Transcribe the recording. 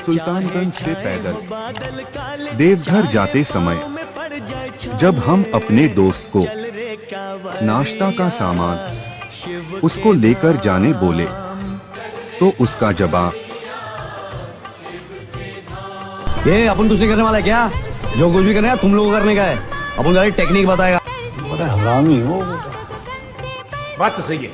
सुल्तानगंज से पैदल देवघर जाते समय जब हम अपने दोस्त को नाश्ता का सामान उसको लेकर जाने बोले तो उसका जवाब, ये अपन कुछ नहीं करने वाला है क्या? जो कुछ भी करने का तुम लोगों को करने का है। अपन सारी टेक्निक बताएगा। हरामी हो। बात तो सही है।